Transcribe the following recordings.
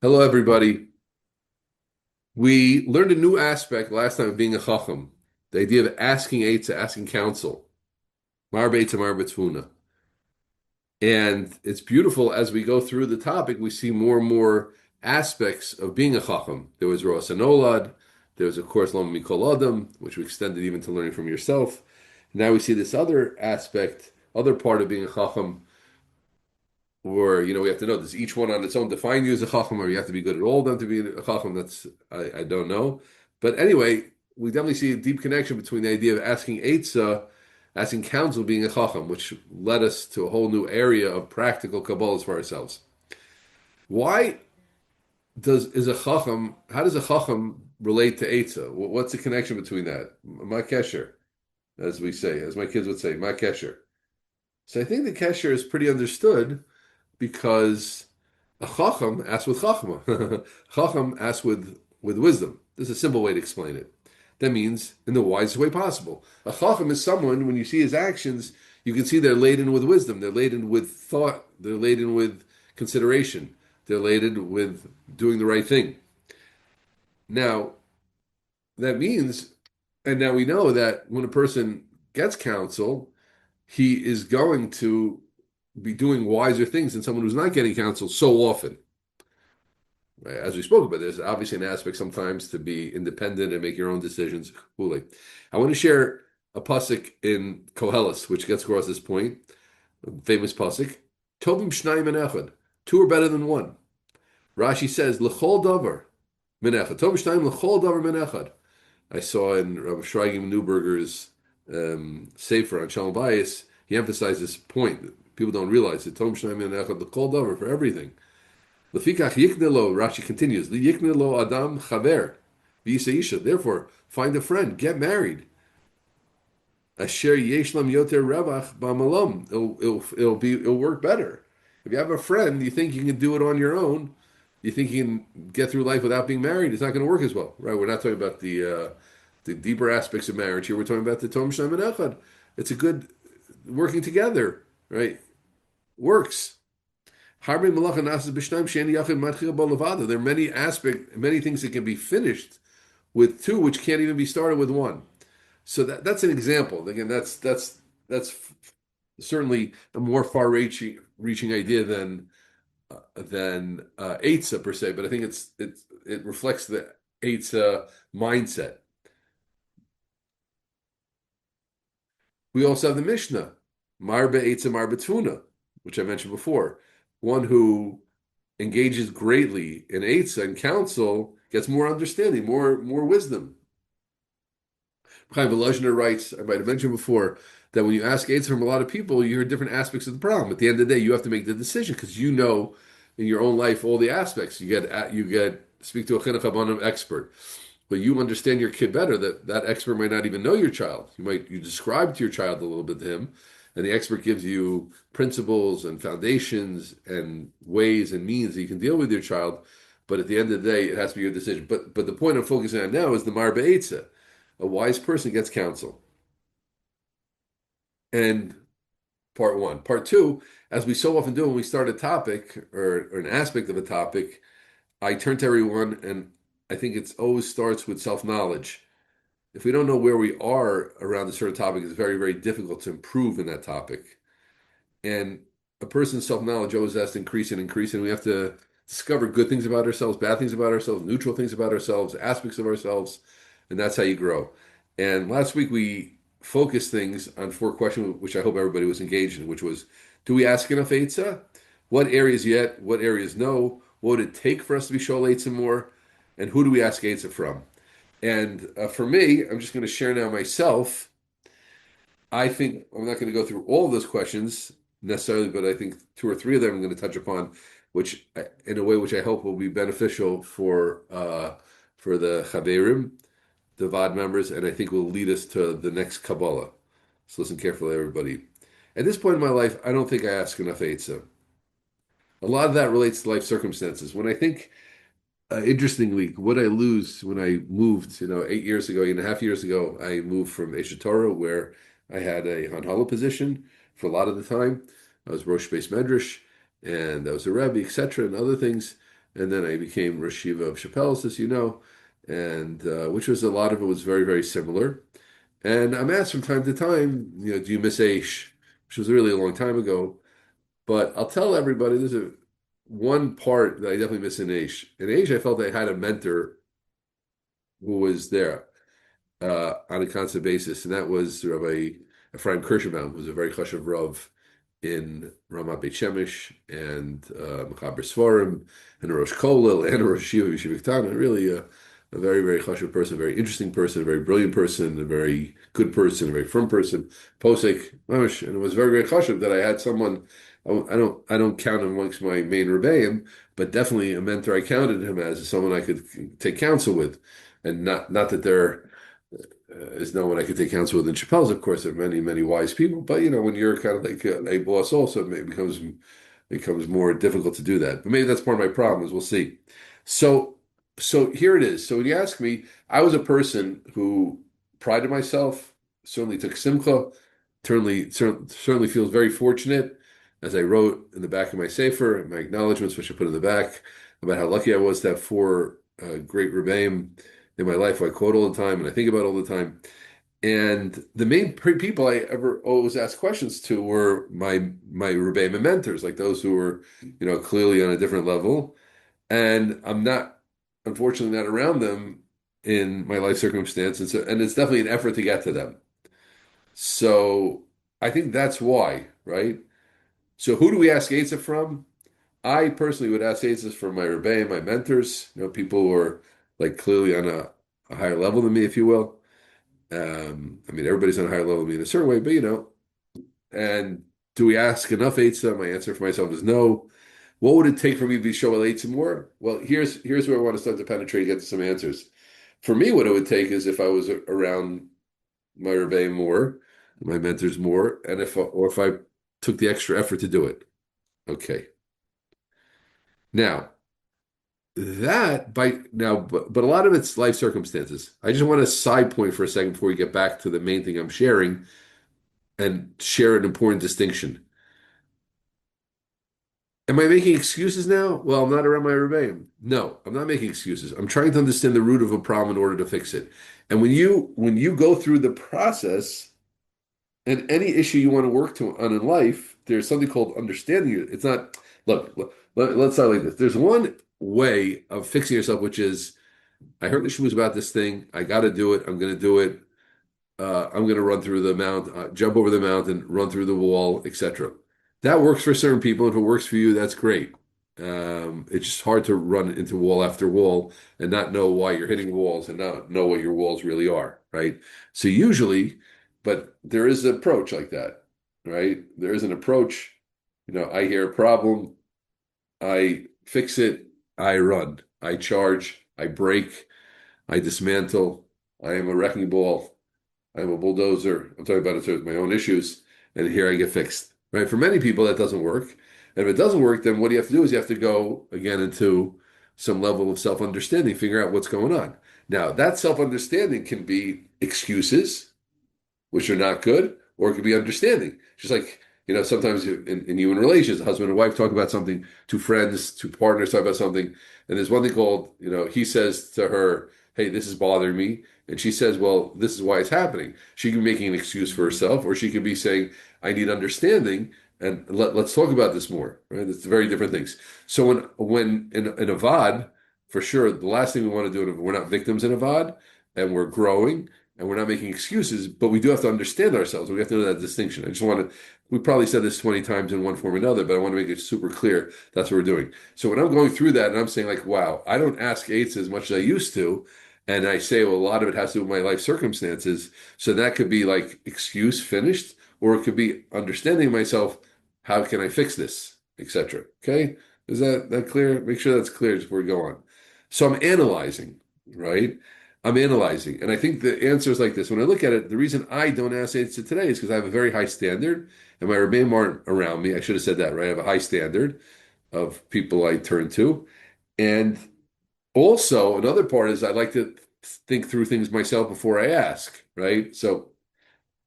Hello, everybody. We learned a new aspect last time of being a chacham, the idea of asking Eitzah, asking counsel, mar beitzah, mar b'tzvuna. And it's beautiful as we go through the topic, we see more and more aspects of being a chacham. There was Roas Hanolad, there was, of course, Lama Mikol Adam, which we extended even to learning from yourself. Now we see this other aspect, other part of being a chacham, or we have to know, does each one on its own define you as a chacham, or you have to be good at all of them to be a chacham? That's I don't know. But anyway, we definitely see a deep connection between the idea of asking Eitzah, asking counsel, being a chacham, which led us to a whole new area of practical Kabbalahs for ourselves. Why how does a chacham relate to Eitzah? What's the connection between that? Ma kesher, as we say, as my kids would say, ma kesher. So I think the kesher is pretty understood because a chacham asks with chachma. Chacham asks with wisdom. This is a simple way to explain it. That means in the wisest way possible. A chacham is someone, when you see his actions, you can see they're laden with wisdom. They're laden with thought. They're laden with consideration. They're laden with doing the right thing. Now, that means, and now we know that when a person gets counsel, he is going to be doing wiser things than someone who's not getting counsel so often. Right? As we spoke about, there's obviously an aspect sometimes to be independent and make your own decisions. I want to share a pasuk in Koheles, which gets across this point, a famous pasuk. Tovim shnayim and echad. Two are better than one. Rashi says, L'chol davar min echad. Tovim shnayim l'chol davar min echad. I saw in Rabbi Neuberger's Sefer on Shalom Bayis, he emphasized this point. People don't realize it. Tom Shnayim and Echad, the called over for everything. Lefikach yiknelo, Rashi continues, yiknelo adam chaver, v'yiseisha. Therefore, find a friend, get married. Asher yeshlam yoter revach b'malom. It'll work better. If you have a friend, you think you can do it on your own. You think you can get through life without being married. It's not going to work as well, right? We're not talking about the deeper aspects of marriage here. We're talking about the Tom Shnayim and Echad. It's a good working together, right? Works. There are many many things that can be finished with two, which can't even be started with one. So that's an example. Again, that's certainly a more far-reaching idea than Eitzah per se, but I think it reflects the Eitzah mindset. We also have the Mishnah, Marbe Eitzah Marbe Tfuna, which I mentioned before. One who engages greatly in Eitzah and counsel gets more understanding, more wisdom. Chaim Volozhiner writes, I might have mentioned before, that when you ask Eitzah from a lot of people, you hear different aspects of the problem. At the end of the day, you have to make the decision because you know in your own life all the aspects. You get speak to a chinuch habanim expert, but you understand your kid better. That expert might not even know your child. You describe to your child a little bit to him, and the expert gives you principles and foundations and ways and means that you can deal with your child. But at the end of the day, it has to be your decision. But the point I'm focusing on now is the Mar Be'etzah. A wise person gets counsel. And part one. Part two, as we so often do when we start a topic or an aspect of a topic, I turn to everyone and I think it always starts with self-knowledge. If we don't know where we are around a certain topic, it's very, very difficult to improve in that topic. And a person's self-knowledge always has to increase and increase, and we have to discover good things about ourselves, bad things about ourselves, neutral things about ourselves, aspects of ourselves, and that's how you grow. And last week we focused things on four questions, which I hope everybody was engaged in, which was, do we ask enough Eitzah? What areas yet? What areas no? What would it take for us to be Shol Eitzah more? And who do we ask Eitzah from? And for me, I'm just going to share now myself. I think I'm not going to go through all of those questions necessarily, but I think two or three of them I'm going to touch upon, which in a way which I hope will be beneficial for the Chaverim, the Vaad members, and I think will lead us to the next Kabbalah. So listen carefully, everybody. At this point in my life, I don't think I ask enough Eitzah. A lot of that relates to life circumstances. When I think, interestingly, what I lose when I moved, 8 years ago, 8.5 years ago, I moved from Eshet Torah, where I had a Hanhala position for a lot of the time. I was Rosh Beis Medrash, and I was a Rebbe, etc., and other things. and then I became Rosh Yeshiva of Shapell, as you know, and which was a lot of it was very, very similar. And I'm asked from time to time, do you miss Aish? Which was really a long time ago. But I'll tell everybody there's a one part that I definitely miss in Aish. In Aish, I felt I had a mentor who was there on a constant basis, and that was Rabbi Ephraim Kirschenbaum, who's a very chashuv Rav in Ramat Beit Shemesh and Mechaber Sfarim and a Rosh Kollel and a Rosh Yeshiva Yeshiva Katan, really a very, very chashuv person, a very interesting person, a very brilliant person, a very good person, a very firm person, posek, mamish, and it was very, very chashuv that I had someone. I don't count him amongst my main Rabbeim, but definitely a mentor I counted him as someone I could take counsel with, and not that there is no one I could take counsel with in Chappelle's. Of course, there are many, many wise people, but when you're kind of like a boss, also it becomes more difficult to do that. But maybe that's part of my problem, as we'll see. So, so here it is. So when you ask me, I was a person who prided myself, certainly took simcha, certainly feels very fortunate, as I wrote in the back of my sefer, my acknowledgments, which I put in the back, about how lucky I was to have four great Rabbeim in my life, who I quote all the time and I think about all the time. And the main people I ever always asked questions to were my Rebbeim mentors, like those who were, clearly on a different level. And I'm not, unfortunately, not around them in my life circumstance, and it's definitely an effort to get to them. So I think that's why, right? So who do we ask Eitzah from? I personally would ask Eitzah from my Rebbeim, my mentors, people who are like clearly on a higher level than me, if you will. I mean, everybody's on a higher level than me in a certain way, but and do we ask enough Eitzah? My answer for myself is no. What would it take for me to be Shoel Eitzah more? Well, here's where I want to start to penetrate and get to some answers. For me, what it would take is if I was around my Rebbeim more, my mentors more, and if I took the extra effort to do it. Okay. Now, but a lot of it's life circumstances. I just want to side point for a second before we get back to the main thing I'm sharing and share an important distinction. Am I making excuses now? Well, I'm not around my Rebbeim. No, I'm not making excuses. I'm trying to understand the root of a problem in order to fix it. And when you go through the process and any issue you want to work on in life, there's something called understanding it. It's not, let's start like this. There's one way of fixing yourself, which is, I heard the shmooze about this thing. I got to do it. I'm going to do it. I'm going to run through the mount, jump over the mountain, run through the wall, etc. That works for certain people. If it works for you, that's great. It's just hard to run into wall after wall and not know why you're hitting walls and not know what your walls really are, right? So usually, but there is an approach like that, right? There is an approach. I hear a problem, I fix it, I run, I charge, I break, I dismantle. I am a wrecking ball. I'm a bulldozer. I'm talking about it with my own issues, and here I get fixed. Right? For many people, that doesn't work. And if it doesn't work, then what you have to do is you have to go again into some level of self-understanding, figure out what's going on. Now, that self-understanding can be excuses, which are not good, or it could be understanding. Just like, sometimes in human relations, a husband and wife talk about something, two friends, two partners talk about something, and there's one thing called, he says to her, hey, this is bothering me. And she says, well, this is why it's happening. She can be making an excuse for herself, or she could be saying, I need understanding, and let's talk about this more, right? It's very different things. So when in a Vaad, for sure, the last thing we want to do, we're not victims in a Vaad, and we're growing, and we're not making excuses, but we do have to understand ourselves. We have to know that distinction. I just want to, we probably said this 20 times in one form or another, but I want to make it super clear that's what we're doing. So when I'm going through that and I'm saying like, wow, I don't ask eights as much as I used to, and I say, well, a lot of it has to do with my life circumstances. So that could be like excuse finished, or it could be understanding myself. How can I fix this, etc. Okay, is that clear? Make sure that's clear before we go on. So I'm analyzing, right? I'm analyzing, and I think the answer is like this. When I look at it, the reason I don't ask it today is because I have a very high standard, and my Rabbeim aren't around me. I should have said that, right? I have a high standard of people I turn to, and also another part is I like to think through things myself before I ask, right? So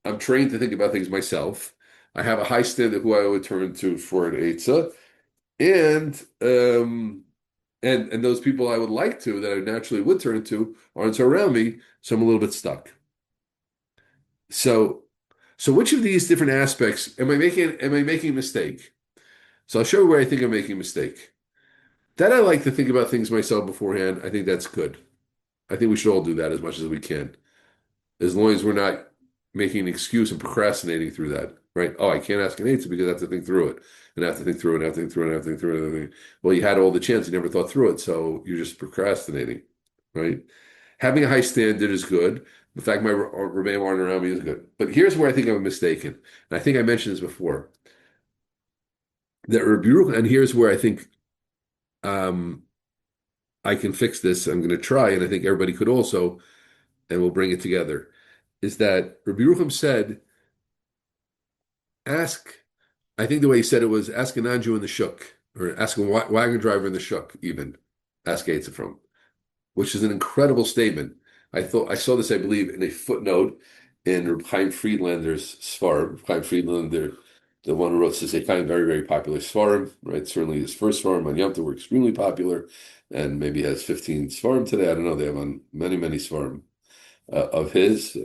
I'm trained to think about things myself. I have a high standard who I would turn to for an Eitzah, and and those people I would like to, that I naturally would turn to, aren't so around me, so I'm a little bit stuck. So, so which of these different aspects am I making a mistake? So I'll show you where I think I'm making a mistake. That I like to think about things myself beforehand. I think that's good. I think we should all do that as much as we can, as long as we're not making an excuse and procrastinating through that, right? Oh, I can't ask an answer because I have to think through it, and I have to think through it, and I have to think through it, and I have to think through it. And I have to think. Well, you had all the chance, you never thought through it, so you're just procrastinating, right? Having a high standard is good. The fact my Rabbeim aren't around me is good. But here's where I think I'm mistaken, and I think I mentioned this before. That rebuke, and here's where I think um, I can fix this. I'm going to try, and I think everybody could also, and we'll bring it together. Is that Rabbi Yerucham said, ask, I think the way he said it was, ask a non-Jew in the shuk, or ask a wagon driver in the shuk, even. Ask Eitzah from, which is an incredible statement. I saw this, I believe, in a footnote in Reb Chaim Friedlander's Svarim. Reb Chaim Friedlander, the one who wrote this, a kind of very, very popular Svarim, right? Certainly his first Svarim on Yom Tov were extremely popular, and maybe has 15 Svarim today. I don't know. They have on many, many Svarim of his,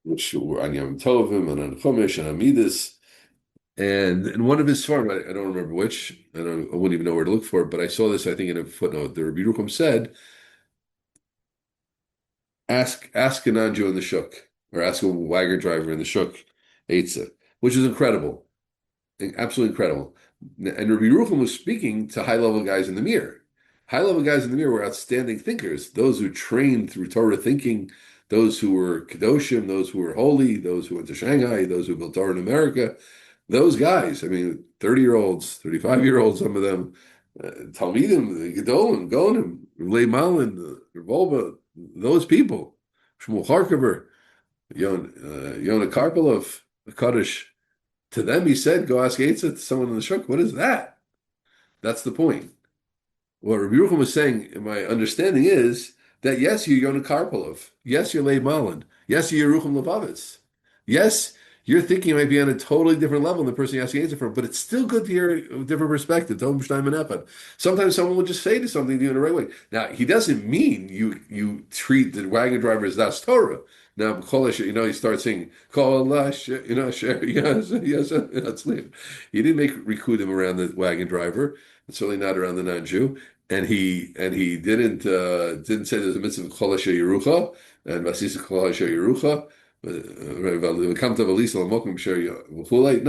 which were on Yom Tovim and on Chumash and on Middos. And in one of his Svarim, I don't remember which, I wouldn't even know where to look for it, but I saw this, I think, in a footnote. The Rabbi Yerucham said, ask a non-Jew in the shuk, or ask a wagon driver in the shuk, Eitzah, which is incredible, absolutely incredible. And Rabbi Yerucham was speaking to high-level guys in the mirror. High-level guys in the mirror were outstanding thinkers, those who trained through Torah thinking, those who were Kedoshim, those who were holy, those who went to Shanghai, those who built Torah in America. Those guys, I mean, 30-year-olds, 35-year-olds, some of them, Talmidim, Gedolim, Gonim, Lei Malin, Revolva, those people, Shmuel Harkover, Yonah Karpelov, Kaddish, to them he said, go ask Eitzah, to someone in the shuk. What is that? That's the point. What Rabbi Yerucham was saying, in my understanding, is that yes, you're Yonah Karpelov. Yes, you're Leib Malin. Yes, you're Yerucham Levavitz. Yes, your thinking might be on a totally different level than the person you're asking answer from, but it's still good to hear a different perspective. Sometimes someone will just say to something to you in the right way. Now, he doesn't mean you treat the wagon driver as das Torah. Now, he starts saying, Kol Allah, yes, yes, that's leave. He didn't make rikudim around the wagon driver, and certainly not around the non-Jew. And he didn't say there's a mitzvah of Kol Yerucha and Vasisa Kol Yerucha. No,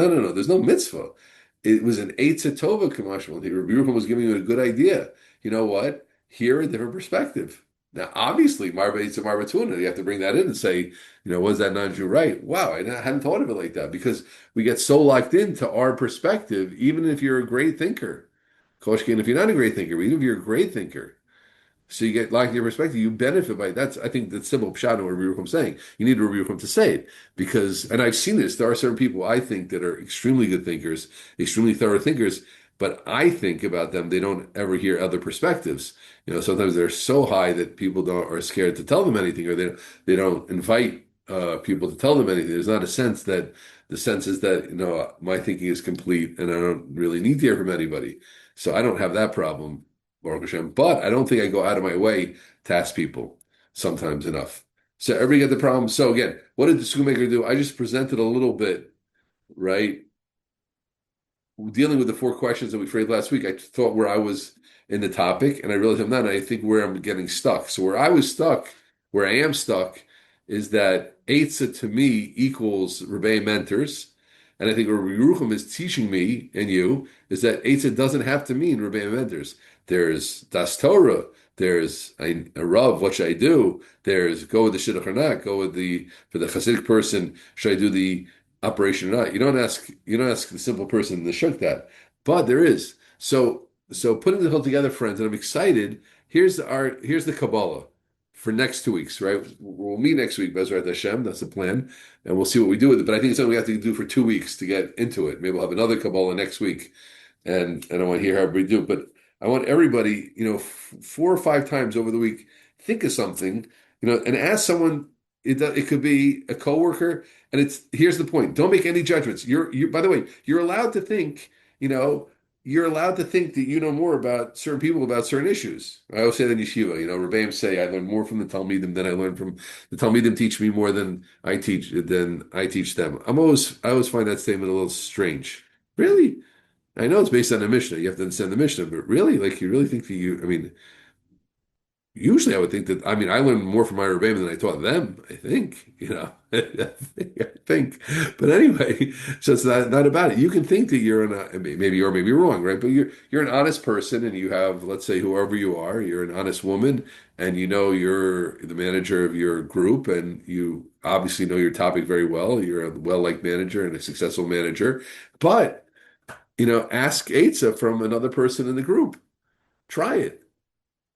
no. There's no mitzvah. It was an Eitzah Tova Kamashmal. Rabbi Yerucham was giving you a good idea. You know what? Hear a different perspective. Now, obviously, Marba Eitzah Marba Tuna, you have to bring that in and say, was that non-Jew right? Wow, I hadn't thought of it like that, because we get so locked into our perspective, even if you're a great thinker. Koshkin, if you're not a great thinker, even if you're a great thinker. So you get locked in your perspective, you benefit by it. That's, I think, the simple pshat of what Rabbi Yerucham saying. You need a Rabbi Yerucham to say it, because, and I've seen this, there are certain people I think that are extremely good thinkers, extremely thorough thinkers, but I think about them, they don't ever hear other perspectives. Sometimes they're so high that people are scared to tell them anything, or they don't invite people to tell them anything. There's not a sense that the sense is that my thinking is complete and I don't really need to hear from anybody. So I don't have that problem, Baruch Hashem. But I don't think I go out of my way to ask people sometimes enough. So everybody get the problem. So again, what did the Schoonmaker do? I just presented a little bit, right? Dealing with the 4 questions that we phrased last week, I thought where I was in the topic, and I realized I'm not, and I think where I'm getting stuck. So where I was stuck, where I am stuck, is that Eitzah to me equals Rabbeim mentors. And I think what Rabbi Yerucham is teaching me and you is that Eitzah doesn't have to mean Rabbeim mentors. There's Das Torah, there's a Rav, what should I do? There's go with the Shidduch or not, for the Hasidic person, should I do the operation or not? You don't ask the simple person in the shuk that, but there is. So putting the whole together, friends, and I'm excited. Here's the Kabbalah for next 2 weeks, right? We'll meet next week, Bezrat Hashem. That's the plan, and we'll see what we do with it. But I think it's something we have to do for 2 weeks to get into it. Maybe we'll have another Kabbalah next week, and I want to hear how we do it. But I want everybody, 4 or 5 times over the week, think of something, and ask someone. It could be a coworker, and here's the point: don't make any judgments. By the way, you're allowed to think, you're allowed to think that you know more about certain people about certain issues. I always say that in yeshiva, Rabbeim say I learn more from the Talmidim than I learn from the Talmidim teach me more than I teach them. I always find that statement a little strange. Really? I know it's based on the Mishnah. You have to understand the Mishnah, but really, like you really think that I mean, usually, I would think that, I mean, I learned more from my Rabbeim than I taught them, I think, I think. But anyway, so it's not about it. You can think that you're maybe you're maybe wrong, right? But you're an honest person and you have, let's say, whoever you are, you're an honest woman and you're the manager of your group and you obviously know your topic very well. You're a well-liked manager and a successful manager. But, ask Eitzah from another person in the group. Try it.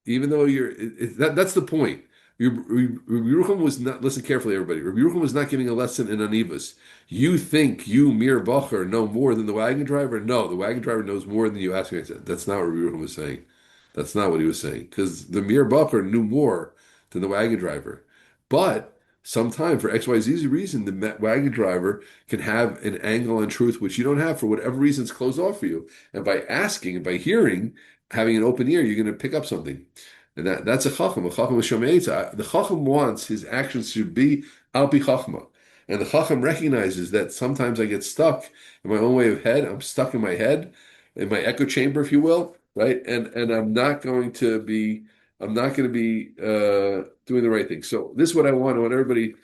Even though that's the point. Rabbi Yerucham was not, listen carefully, everybody. Rabbi Yerucham was not giving a lesson in Anivas. You think you, Mir Bacher, know more than the wagon driver? No, the wagon driver knows more than you ask me. I said, that's not what Rabbi Yerucham was saying. That's not what he was saying. Because the Mir Bacher knew more than the wagon driver. But sometime, for XYZ reason, the wagon driver can have an angle on truth which you don't have for whatever reason it's closed off for you. And by asking and by hearing, having an open ear, you're going to pick up something. And that's a Chacham. A Chacham is Shomeitza. The Chacham wants his actions to be Al Pi Chachma. And the Chacham recognizes that sometimes I get stuck in my own way of head. I'm stuck in my head, in my echo chamber, if you will, right? And I'm not going to be doing the right thing. So this is what I want. I want everybody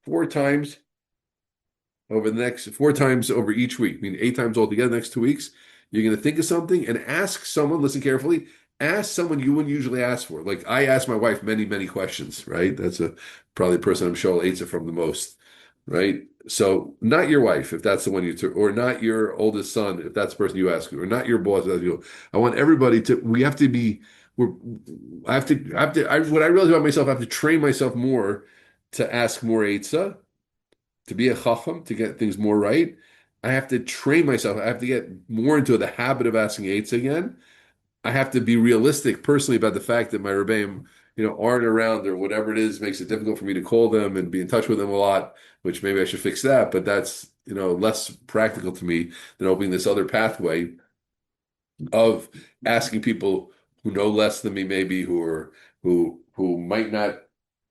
4 times over each week, I mean 8 times altogether, next 2 weeks. You're going to think of something and ask someone, listen carefully, ask someone you wouldn't usually ask for. Like I ask my wife many, many questions, right? That's probably the person I'm sure Eitzah from the most, right? So not your wife, if that's the one or not your oldest son, if that's the person you ask, or not your boss. I want everybody we have to be, what I realize about myself, I have to train myself more to ask more Eitzah, to be a chacham, to get things more right. I have to train myself. I have to get more into the habit of asking eights again. I have to be realistic personally about the fact that my Rabbeim, aren't around or whatever it is makes it difficult for me to call them and be in touch with them a lot, which maybe I should fix that. But that's, less practical to me than opening this other pathway of asking people who know less than me, maybe who might not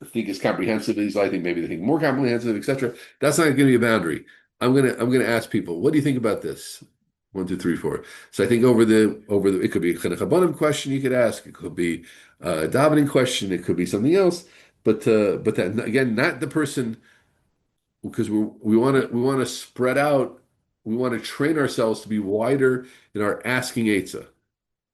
think as comprehensively as I think, maybe they think more comprehensive, etc. That's not going to be a boundary. I'm gonna ask people, what do you think about this? 1, 2, 3, 4. So I think over the it could be a chinuch habanim question you could ask. It could be a davening question. It could be something else. But that again, not the person, because we want to spread out. We want to train ourselves to be wider in our asking Eitzah.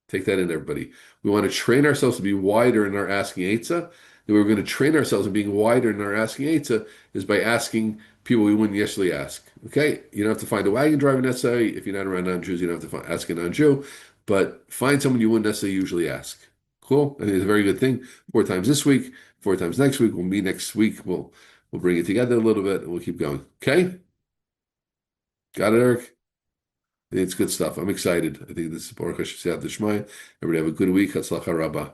Take that in, everybody. We want to train ourselves to be wider in our asking Eitzah. And we're going to train ourselves in being wider in our asking Eitzah is by asking people we wouldn't usually ask. Okay? You don't have to find a wagon driver necessarily. If you're not around non-Jews, you don't have to ask a non-Jew. But find someone you wouldn't necessarily usually ask. Cool? I think it's a very good thing. 4 times this week, 4 times next week. We'll meet next week. We'll bring it together a little bit and we'll keep going. Okay? Got it, Eric? It's good stuff. I'm excited. I think this is Baruch Hashem Siyat D'Shmaya. Everybody have a good week. Hatzlacha Rabbah.